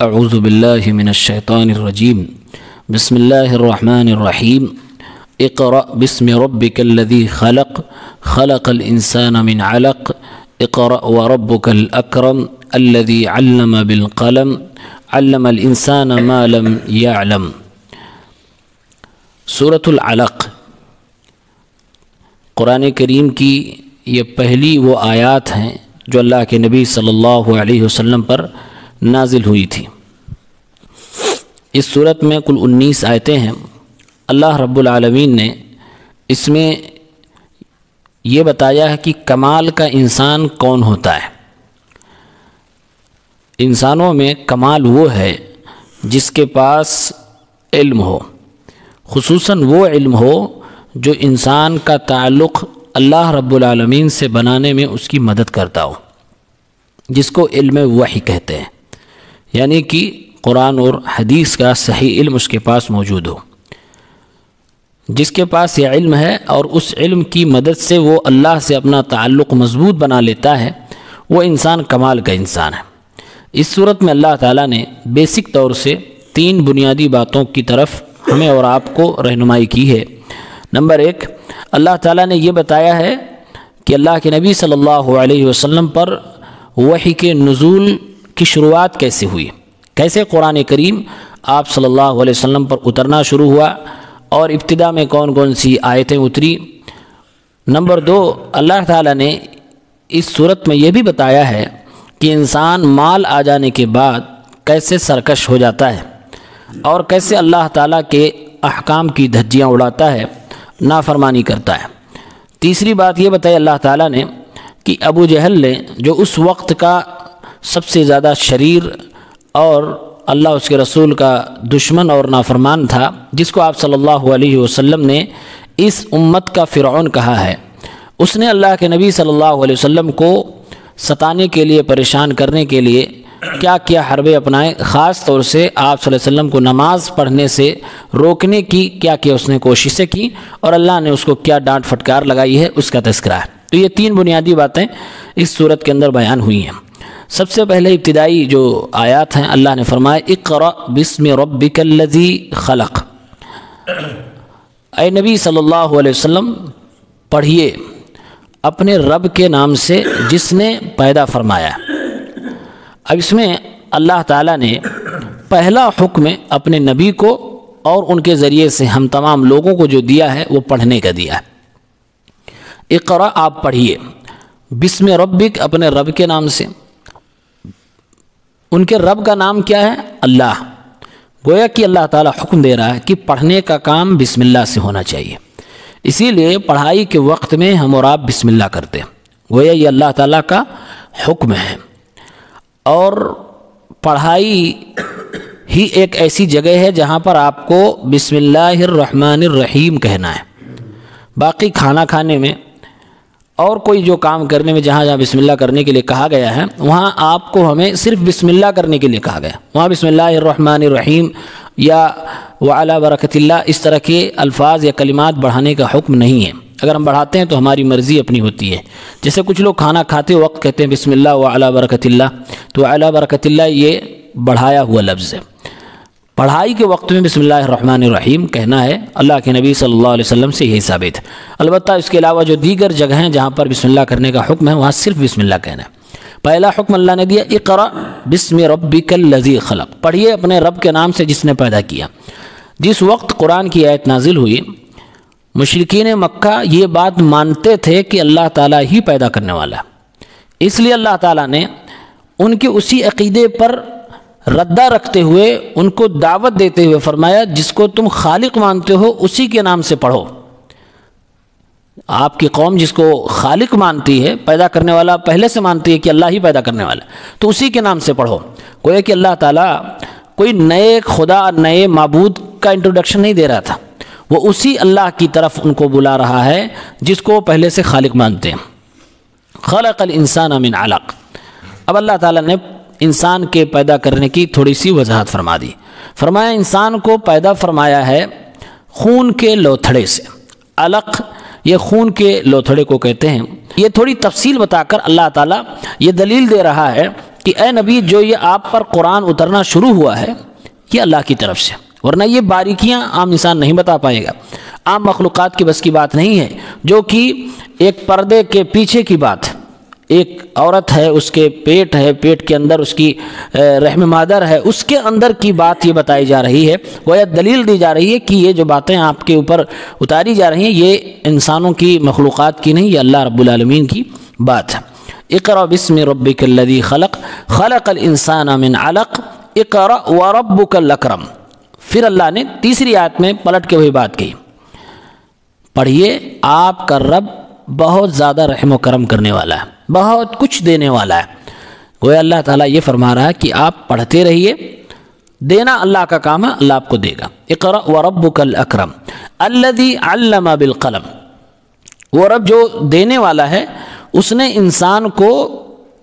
اعوذ باللہ من الشیطان الرجیم بسم اللہ الرحمن الرحیم اقرأ باسم ربک الذی خلق خلق الانسان من علق اقرأ وربک الاکرم الذی علم بالقلم علم الانسان ما لم يعلم۔ سورۃ العلق قرآن کریم کی یہ پہلی وہ آیات ہیں جو اللہ کے نبی صلی اللہ علیہ وسلم پر نازل ہوئی تھی۔ اس صورت میں کل 19 آیتیں ہیں۔ اللہ رب العالمین نے اس میں یہ بتایا ہے کہ کمال کا انسان کون ہوتا ہے۔ انسانوں میں کمال وہ ہے جس کے پاس علم ہو، خصوصاً وہ علم ہو جو انسان کا تعلق اللہ رب العالمین سے بنانے میں اس کی مدد کرتا ہو، جس کو علم وحی کہتے ہیں، یعنی کہ قرآن اور حدیث کا صحیح علم اس کے پاس موجود ہو۔ جس کے پاس یہ علم ہے اور اس علم کی مدد سے وہ اللہ سے اپنا تعلق مضبوط بنا لیتا ہے، وہ انسان کمال کا انسان ہے۔ اس صورت میں اللہ تعالیٰ نے بیسک طور سے 3 بنیادی باتوں کی طرف ہمیں اور آپ کو رہنمائی کی ہے۔ نمبر 1، اللہ تعالیٰ نے یہ بتایا ہے کہ اللہ کے نبی صلی اللہ علیہ وسلم پر وحی کے نزول کی شروعات کیسے ہوئی، کیسے قرآن کریم آپ صلی اللہ علیہ وسلم پر اترنا شروع ہوا اور ابتدا میں کون کون سی آیتیں اتری۔ نمبر 2، اللہ تعالیٰ نے اس صورت میں یہ بھی بتایا ہے کہ انسان مال آ جانے کے بعد کیسے سرکش ہو جاتا ہے اور کیسے اللہ تعالیٰ کے احکام کی دھجیاں اڑاتا ہے، نافرمانی کرتا ہے۔ تیسری بات یہ بتائی اللہ تعالیٰ نے کہ ابو جہل نے، جو اس وقت کا سب سے زیادہ شریر اور اللہ اس کے رسول کا دشمن اور نافرمان تھا، جس کو آپ صلی اللہ علیہ وسلم نے اس امت کا فرعون کہا ہے، اس نے اللہ کے نبی صلی اللہ علیہ وسلم کو ستانے کے لیے، پریشان کرنے کے لیے کیا کیا حربے اپنائے۔ خاص طور سے آپ صلی اللہ علیہ وسلم کو نماز پڑھنے سے روکنے کی کیا اس نے کوششیں کی اور اللہ نے اس کو کیا ڈانٹ پھٹکار لگائی ہے، اس کا تذکرہ ہے۔ تو یہ 3 بنیادی باتیں اس صورت کے اندر بیان ہوئی ہیں۔ سب سے پہلے ابتدائی جو آیات ہیں، اللہ نے فرمایا اقرأ باسم ربک الذی خلق، اے نبی صلی اللہ علیہ وسلم پڑھیے اپنے رب کے نام سے جس نے پیدا فرمایا۔ اب اس میں اللہ تعالیٰ نے پہلا حکم اپنے نبی کو اور ان کے ذریعے سے ہم تمام لوگوں کو جو دیا ہے وہ پڑھنے کا دیا ہے۔ اقرأ، آپ پڑھیے، بسم ربک، اپنے رب کے نام سے۔ ان کے رب کا نام کیا ہے؟ اللہ۔ گویا کہ اللہ تعالیٰ حکم دے رہا ہے کہ پڑھنے کا کام بسم اللہ سے ہونا چاہیے، اسی لیے پڑھائی کے وقت میں ہم اور آپ بسم اللہ کرتے ہیں۔ گویا یہ اللہ تعالیٰ کا حکم ہے، اور پڑھائی ہی ایک ایسی جگہ ہے جہاں پر آپ کو بسم اللہ الرحمن الرحیم کہنا ہے۔ باقی کھانا کھانے میں اور کوئی جو کام کرنے میں جہاں جہاں بسم اللہ کرنے کے لیے کہا گیا ہے، وہاں آپ کو ہمیں صرف بسم اللہ کرنے کے لیے کہا گیا، وہاں بسم اللہ الرحمن الرحیم یا وعلی برکت اللہ اس طرح کے الفاظ یا کلمات بڑھانے کا حکم نہیں ہے۔ اگر ہم بڑھاتے ہیں تو ہماری مرضی اپنی ہوتی ہے۔ جیسے کچھ لوگ کھانا کھاتے وقت کہتے ہیں بسم اللہ وعلی برکت اللہ، تو وعلی برکت اللہ یہ بڑھایا ہوا لفظ ہے۔ پڑھائی کے وقت میں بسم اللہ الرحمن الرحیم کہنا ہے، اللہ کے نبی صلی اللہ علیہ وسلم سے یہی ثابت ہے۔ البتہ اس کے علاوہ جو دیگر جگہ ہیں جہاں پر بسم اللہ کرنے کا حکم ہے، وہاں صرف بسم اللہ کہنا ہے۔ پہلا حکم اللہ نے دیا اقرأ بسم ربک الذی خلق، پڑھیے اپنے رب کے نام سے جس نے پیدا کیا۔ جس وقت قرآن کی آیت نازل ہوئی، مشرکین مکہ یہ بات مانتے تھے کہ اللہ تعالیٰ ہی پیدا کرنے والا ہے، اس لیے اللہ تعالیٰ نے ان کے اسی عقیدے پر ردہ رکھتے ہوئے ان کو دعوت دیتے ہوئے فرمایا جس کو تم خالق مانتے ہو اسی کے نام سے پڑھو۔ آپ کی قوم جس کو خالق مانتی ہے، پیدا کرنے والا پہلے سے مانتی ہے کہ اللہ ہی پیدا کرنے والا، تو اسی کے نام سے پڑھو۔ گویا کہ اللہ تعالیٰ کوئی نئے خدا، نئے معبود کا انٹروڈکشن نہیں دے رہا تھا، وہ اسی اللہ کی طرف ان کو بلا رہا ہے جس کو پہلے سے خالق مانتے ہیں۔ خلق الانسان من علق، اب اللہ تعالیٰ نے انسان کے پیدا کرنے کی تھوڑی سی وضاحت فرما دی۔ فرمایا انسان کو پیدا فرمایا ہے خون کے لوتھڑے سے۔ علق یہ خون کے لوتھڑے کو کہتے ہیں۔ یہ تھوڑی تفصیل بتا کر اللہ تعالیٰ یہ دلیل دے رہا ہے کہ اے نبی جو یہ آپ پر قرآن اترنا شروع ہوا ہے یہ اللہ کی طرف سے، ورنہ یہ باریکیاں عام انسان نہیں بتا پائے گا، عام مخلوقات کی بس کی بات نہیں ہے، جو کہ ایک پردے کے پیچھے کی بات، ایک عورت ہے، اس کے پیٹ ہے، پیٹ کے اندر اس کی رحم مادر ہے، اس کے اندر کی بات یہ بتائی جا رہی ہے، گویا دلیل دی جا رہی ہے کہ یہ جو باتیں آپ کے اوپر اتاری جا رہی ہیں یہ انسانوں کی مخلوقات کی نہیں، یہ اللہ رب العالمین کی بات ہے۔ اقرأ بسم ربک الذی خلق خلق الانسان من علق اقرأ وربک الاکرم۔ پھر اللہ نے تیسری آیت میں پلٹ کے وہی بات کہی، پڑھیے آپ کا رب بہت زیادہ رحم و کرم کرنے والا ہے، بہت کچھ دینے والا ہے۔ گویا اللہ تعالیٰ یہ فرما رہا ہے کہ آپ پڑھتے رہیے، دینا اللہ کا کام ہے، اللہ آپ کو دے گا۔ اقرأ وربک الاکرم الذی علم بالقلم، وہ رب جو دینے والا ہے اس نے انسان کو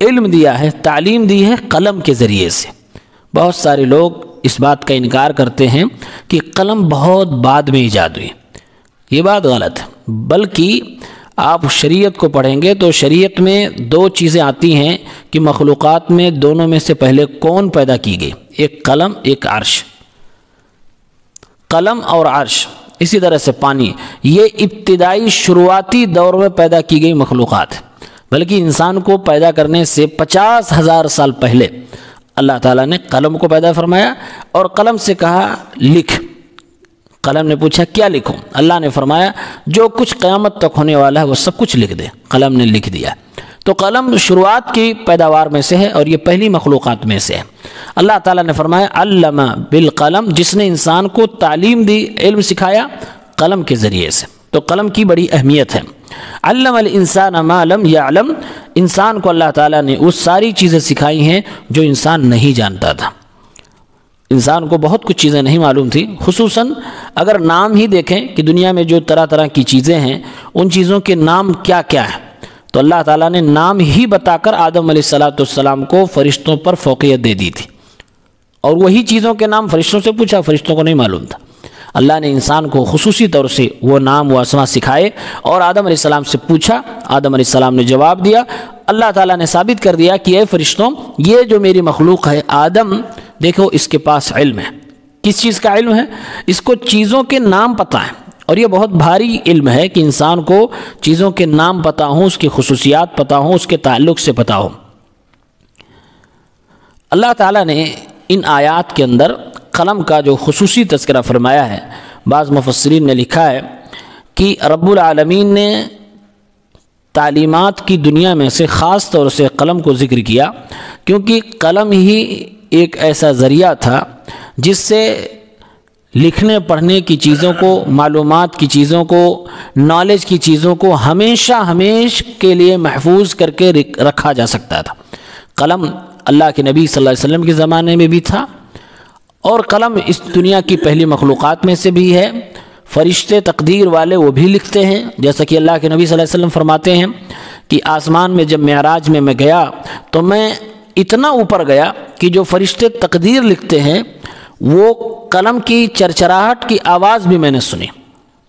علم دیا ہے، تعلیم دی ہے قلم کے ذریعے سے۔ بہت سارے لوگ اس بات کا انکار کرتے ہیں کہ قلم بہت بعد میں ایجاد ہوئی، یہ بات غلط ہے، بلکہ آپ شریعت کو پڑھیں گے تو شریعت میں دو چیزیں آتی ہیں کہ مخلوقات میں دونوں میں سے پہلے کون پیدا کی گئی، ایک قلم ایک عرش، قلم اور عرش، اسی طرح سے پانی، یہ ابتدائی شروعاتی دور میں پیدا کی گئی مخلوقات، بلکہ انسان کو پیدا کرنے سے 50,000 سال پہلے اللہ تعالیٰ نے قلم کو پیدا فرمایا اور قلم سے کہا لکھ۔ قلم نے پوچھا کیا لکھوں؟ اللہ نے فرمایا جو کچھ قیامت تک ہونے والا ہے وہ سب کچھ لکھ دے۔ قلم نے لکھ دیا۔ تو قلم شروعات کی پیداوار میں سے ہے اور یہ پہلی مخلوقات میں سے ہے۔ اللہ تعالیٰ نے فرمایا علم بالقلم، جس نے انسان کو تعلیم دی، علم سکھایا قلم کے ذریعے سے، تو قلم کی بڑی اہمیت ہے۔ علم الانسان ما لم یعلم، انسان کو اللہ تعالیٰ نے وہ ساری چیزیں سکھائی ہیں جو انسان نہیں جانتا تھا۔ انسان کو بہت کچھ چیزیں نہیں معلوم تھی، خصوصاً اگر نام ہی دیکھیں کہ دنیا میں جو طرح طرح کی چیزیں ہیں ان چیزوں کے نام کیا کیا ہیں، تو اللہ تعالیٰ نے نام ہی بتا کر آدم علیہ السلام کو فرشتوں پر فوقیت دے دی تھی، اور وہی چیزوں کے نام فرشتوں سے پوچھا، فرشتوں کو نہیں معلوم تھا۔ اللہ نے انسان کو خصوصی طور سے وہ نام و اسما سکھائے اور آدم علیہ السلام سے پوچھا، آدم علیہ السلام نے جواب دیا۔ اللہ تعالیٰ نے ثابت کر دیا کہ اے فرشتوں، یہ جو میری مخلوق ہے آدم، دیکھو اس کے پاس علم ہے۔ کس چیز کا علم ہے؟ اس کو چیزوں کے نام پتہ ہیں، اور یہ بہت بھاری علم ہے کہ انسان کو چیزوں کے نام پتہ ہوں، اس کی خصوصیات پتہ ہوں، اس کے تعلق سے پتہ ہو۔ اللہ تعالیٰ نے ان آیات کے اندر قلم کا جو خصوصی تذکرہ فرمایا ہے، بعض مفسرین نے لکھا ہے کہ رب العالمین نے تعلیمات کی دنیا میں سے خاص طور سے قلم کو ذکر کیا، کیونکہ قلم ہی ایک ایسا ذریعہ تھا جس سے لکھنے پڑھنے کی چیزوں کو، معلومات کی چیزوں کو، نالج کی چیزوں کو ہمیشہ کے لیے محفوظ کر کے رکھا جا سکتا تھا۔ قلم اللہ کے نبی صلی اللہ علیہ وسلم کے زمانے میں بھی تھا، اور قلم اس دنیا کی پہلی مخلوقات میں سے بھی ہے۔ فرشتے تقدیر والے وہ بھی لکھتے ہیں، جیسا کہ اللہ کے نبی صلی اللہ علیہ وسلم فرماتے ہیں کہ آسمان میں جب معراج میں گیا تو میں اتنا اوپر گیا کہ جو فرشتے تقدیر لکھتے ہیں وہ قلم کی چرچراہٹ کی آواز بھی میں نے سنی۔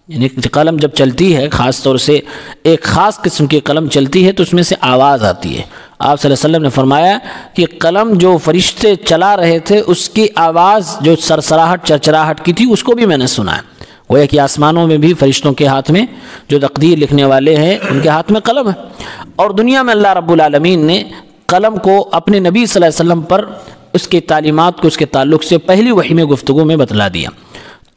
یعنی قلم جب چلتی ہے، خاص طور سے ایک خاص قسم کی قلم چلتی ہے تو اس میں سے آواز آتی ہے۔ آپ صلی اللہ علیہ وسلم نے فرمایا کہ قلم جو فرشتے چلا رہے تھے اس کی آواز جو سرسراہٹ چرچراہٹ کی تھی اس کو بھی میں نے سنا ہے۔ گویا کہ آسمانوں میں بھی فرشتوں کے ہاتھ میں، جو تقدیر لکھنے والے ہیں ان کے ہاتھ میں قلم ہے، اور دنیا میں اللہ رب العالمین نے قلم کو اپنے نبی صلی اللہ علیہ وسلم پر اس کی تعلیمات کو اس کے تعلق سے پہلی وحی میں گفتگو میں بتلا دیا۔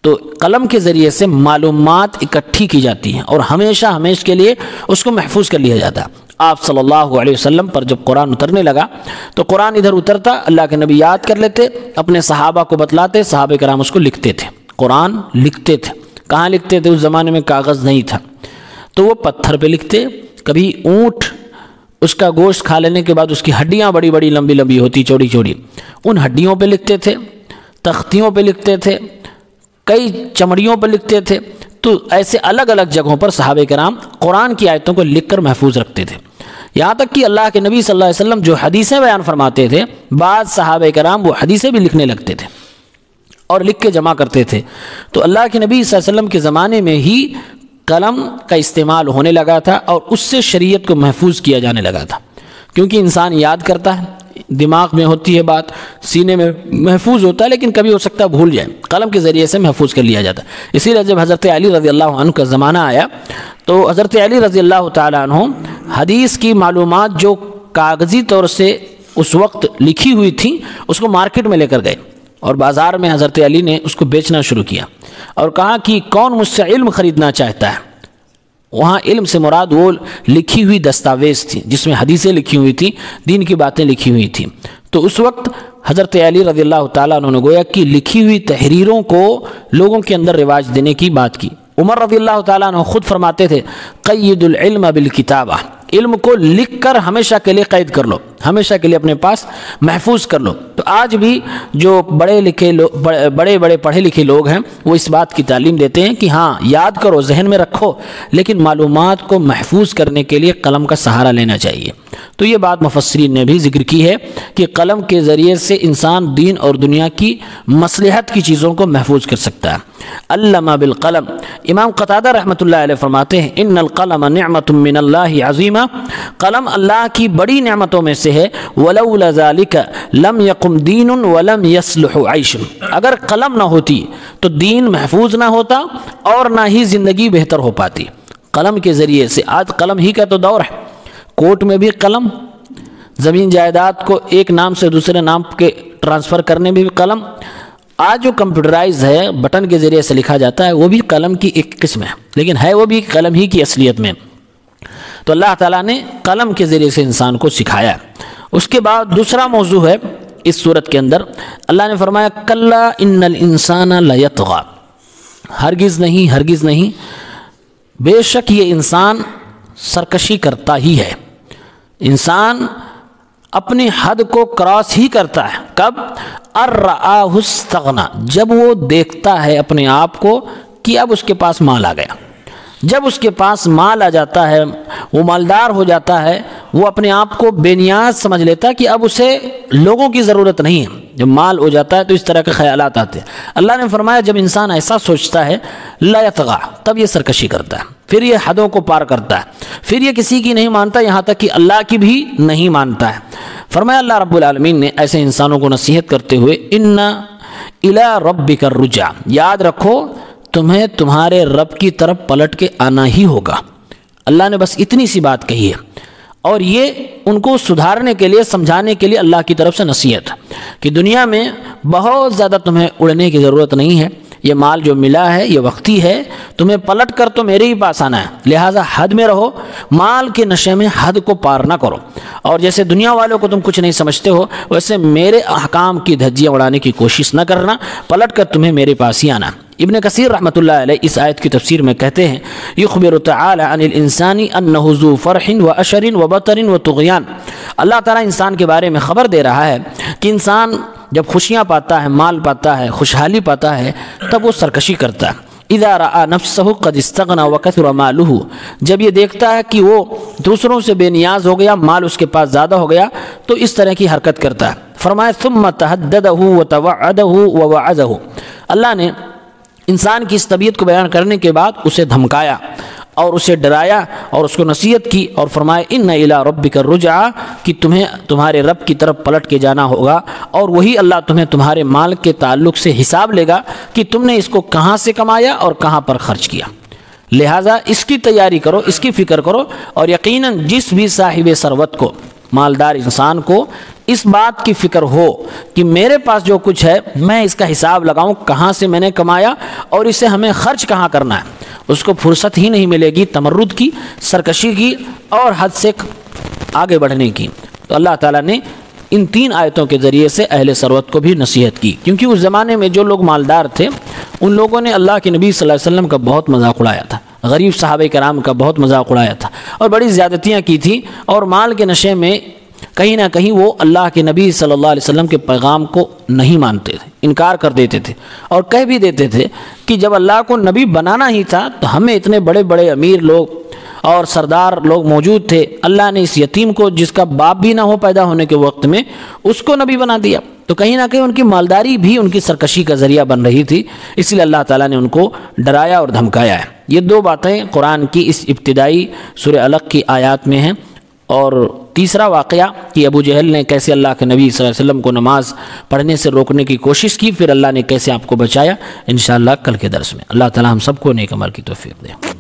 تو قلم کے ذریعے سے معلومات اکٹھی کی جاتی ہیں اور ہمیشہ کے لیے اس کو محفوظ کر لیا جاتا ہے۔ آپ صلی اللہ علیہ وسلم پر جب قرآن اترنے لگا تو قرآن ادھر اترتا، اللہ کے نبی یاد کر لیتے، اپنے صحابہ کو بتلاتے، صحابہ کرام اس کو لکھتے تھے، قرآن لکھتے تھے۔ کہاں لکھتے تھے؟ اس زمانے میں کاغذ نہیں تھا، تو وہ پتھر پہ لکھتے۔ کبھی اونٹ اس کا گوشت کھا لینے کے بعد اس کی ہڈیاں بڑی بڑی لمبی لمبی ہوتی، چوڑی چوڑی، ان ہڈیوں پہ لکھتے تھے، تختیوں پہ لکھتے تھے، کئی چمڑیوں پر لکھتے تھے۔ تو ایسے الگ الگ جگہوں پر صحابہ کرام قرآن کی آیتوں کو لکھ کر محفوظ رکھتے تھے، یہاں تک کہ اللہ کے نبی صلی اللہ علیہ وسلم جو حدیثیں بیان فرماتے تھے، بعض صحابہ کرام وہ حدیثیں بھی لکھنے لگتے تھے اور لکھ کے جمع کرتے تھے۔ تو اللہ کے نبی صلی اللہ علیہ وسلم کے زمانے میں ہی قلم کا استعمال ہونے لگا تھا اور اس سے شریعت کو محفوظ کیا جانے لگا تھا، کیونکہ انسان یاد کرتا ہے، دماغ میں ہوتی ہے بات، سینے میں محفوظ ہوتا ہے، لیکن کبھی ہو سکتا ہے بھول جائے، قلم کے ذریعے سے محفوظ کر لیا جاتا ہے۔ اسی لیے جب حضرت علی رضی اللہ عنہ کا زمانہ آیا تو حضرت علی رضی اللہ تعالیٰ عنہ حدیث کی معلومات جو کاغذی طور سے اس وقت لکھی ہوئی تھیں اس کو مارکیٹ میں لے کر گئے، اور بازار میں حضرت علی نے اس کو بیچنا شروع کیا اور کہا کہ کون مجھ سے علم خریدنا چاہتا ہے۔ وہاں علم سے مراد وہ لکھی ہوئی دستاویز تھی جس میں حدیثیں لکھی ہوئی تھیں، دین کی باتیں لکھی ہوئی تھیں۔ تو اس وقت حضرت علی رضی اللہ تعالیٰ عنہ نے گویا کہ لکھی ہوئی تحریروں کو لوگوں کے اندر رواج دینے کی بات کی۔ عمر رضی اللہ تعالیٰ عنہ خود فرماتے تھے قید العلم بالکتابہ، علم کو لکھ کر ہمیشہ کے لیے قید کر لو، ہمیشہ کے لیے اپنے پاس محفوظ کر لو۔ تو آج بھی جو بڑے بڑے پڑھے لکھے لوگ ہیں وہ اس بات کی تعلیم دیتے ہیں کہ ہاں یاد کرو، ذہن میں رکھو، لیکن معلومات کو محفوظ کرنے کے لیے قلم کا سہارا لینا چاہیے۔ تو یہ بات مفسرین نے بھی ذکر کی ہے کہ قلم کے ذریعے سے انسان دین اور دنیا کی مصلحت کی چیزوں کو محفوظ کر سکتا ہے۔ علم بالقلم، امام قتادہ رحمۃ اللہ علیہ فرماتے ہیں ان القلم نعمت من اللہ عظیمہ، قلم اللہ کی بڑی نعمتوں میں سے ہے، ولولا ذلک لم یقم دین ولم یصلح عیش، اگر قلم نہ ہوتی تو دین محفوظ نہ ہوتا اور نہ ہی زندگی بہتر ہو پاتی۔ قلم کے ذریعے سے، آج قلم ہی کا تو دور ہے، کورٹ میں بھی قلم، زمین جائیداد کو ایک نام سے دوسرے نام کے ٹرانسفر کرنے میں بھی قلم، آج جو کمپیوٹرائز ہے بٹن کے ذریعے سے لکھا جاتا ہے وہ بھی قلم کی ایک قسم ہے، لیکن ہے وہ بھی قلم ہی کی اصلیت میں۔ تو اللہ تعالیٰ نے قلم کے ذریعے سے انسان کو سکھایا۔ اس کے بعد دوسرا موضوع ہے اس صورت کے اندر، اللہ نے فرمایا کلا ان الانسان لیطغی، ہرگز نہیں، ہرگز نہیں، بے شک یہ انسان سرکشی کرتا ہی ہے، انسان اپنی حد کو کراس ہی کرتا ہے۔ کب؟ ارآہ استغنی، جب وہ دیکھتا ہے اپنے آپ کو کہ اب اس کے پاس مال آ گیا، جب اس کے پاس مال آ جاتا ہے، وہ مالدار ہو جاتا ہے، وہ اپنے آپ کو بے نیاز سمجھ لیتا ہے کہ اب اسے لوگوں کی ضرورت نہیں ہے۔ جب مال ہو جاتا ہے تو اس طرح کے خیالات آتے ہیں۔ اللہ نے فرمایا جب انسان ایسا سوچتا ہے لا یطغی، تب یہ سرکشی کرتا ہے، پھر یہ حدوں کو پار کرتا ہے، پھر یہ کسی کی نہیں مانتا، یہاں تک کہ اللہ کی بھی نہیں مانتا ہے۔ فرمایا اللہ رب العالمین نے ایسے انسانوں کو نصیحت کرتے ہوئے ان الی ربک الرجع، یاد رکھو تمہیں تمہارے رب کی طرف پلٹ کے آنا ہی ہوگا۔ اللہ نے بس اتنی سی بات کہی ہے، اور یہ ان کو سدھارنے کے لیے، سمجھانے کے لیے اللہ کی طرف سے نصیحت کہ دنیا میں بہت زیادہ تمہیں اڑنے کی ضرورت نہیں ہے، یہ مال جو ملا ہے یہ وقتی ہے، تمہیں پلٹ کر تو میرے ہی پاس آنا ہے، لہٰذا حد میں رہو، مال کے نشے میں حد کو پار نہ کرو، اور جیسے دنیا والوں کو تم کچھ نہیں سمجھتے ہو ویسے میرے احکام کی دھجیاں اڑانے کی کوشش نہ کرنا، پلٹ کر تمہیں میرے پاس ہی آنا۔ ابن کثیر رحمۃ اللہ علیہ اس آیت کی تفسیر میں کہتے ہیں یخبر تعالی عن الانسان انہ ذو فرح واشر وبطر وطغیان، اللہ تعالیٰ انسان کے بارے میں خبر دے رہا ہے کہ انسان جب خوشیاں پاتا ہے، مال پاتا ہے، خوشحالی پاتا ہے، تب وہ سرکشی کرتا ہے۔ اذا رأى نفسه قد استغنى وكثر ماله، جب یہ دیکھتا ہے کہ وہ دوسروں سے بے نیاز ہو گیا، مال اس کے پاس زیادہ ہو گیا، تو اس طرح کی حرکت کرتا ہے۔ فرمایا ثم تهدده وتوعده ووعده، اللہ نے انسان کی اس طبیعت کو بیان کرنے کے بعد اسے دھمکایا اور اسے ڈرایا اور اس کو نصیحت کی، اور فرمایا ان الی ربک الرجع، کہ تمہیں تمہارے رب کی طرف پلٹ کے جانا ہوگا، اور وہی اللہ تمہیں تمہارے مال کے تعلق سے حساب لے گا کہ تم نے اس کو کہاں سے کمایا اور کہاں پر خرچ کیا۔ لہٰذا اس کی تیاری کرو، اس کی فکر کرو، اور یقیناً جس بھی صاحب ثروت کو، مالدار انسان کو اس بات کی فکر ہو کہ میرے پاس جو کچھ ہے میں اس کا حساب لگاؤں کہاں سے میں نے کمایا اور اسے ہمیں خرچ کہاں کرنا ہے، اس کو فرصت ہی نہیں ملے گی تمرد کی، سرکشی کی اور حد سے آگے بڑھنے کی۔ تو اللہ تعالیٰ نے ان تین آیتوں کے ذریعے سے اہل ثروت کو بھی نصیحت کی، کیونکہ اس زمانے میں جو لوگ مالدار تھے ان لوگوں نے اللہ کے نبی صلی اللہ علیہ وسلم کا بہت مذاق اڑایا تھا، غریب صحابہ کرام کا بہت مذاق اڑایا تھا، اور بڑی زیادتیاں کی تھیں، اور مال کے نشے میں کہیں نہ کہیں وہ اللہ کے نبی صلی اللہ علیہ وسلم کے پیغام کو نہیں مانتے تھے، انکار کر دیتے تھے، اور کہہ بھی دیتے تھے کہ جب اللہ کو نبی بنانا ہی تھا تو ہمیں اتنے بڑے بڑے امیر لوگ اور سردار لوگ موجود تھے، اللہ نے اس یتیم کو جس کا باپ بھی نہ ہو پیدا ہونے کے وقت میں اس کو نبی بنا دیا۔ تو کہیں نہ کہیں ان کی مالداری بھی ان کی سرکشی کا ذریعہ بن رہی تھی، اس لیے اللہ تعالیٰ نے ان کو ڈرایا اور دھمکایا ہے۔ یہ دو باتیں قرآن کی اس ابتدائی سورہ علق کی آیات میں ہیں، اور تیسرا واقعہ کہ ابو جہل نے کیسے اللہ کے نبی صلی اللہ علیہ وسلم کو نماز پڑھنے سے روکنے کی کوشش کی، پھر اللہ نے کیسے آپ کو بچایا، انشاءاللہ کل کے درس میں۔ اللہ تعالی ہم سب کو نیک عمل کی توفیق دے۔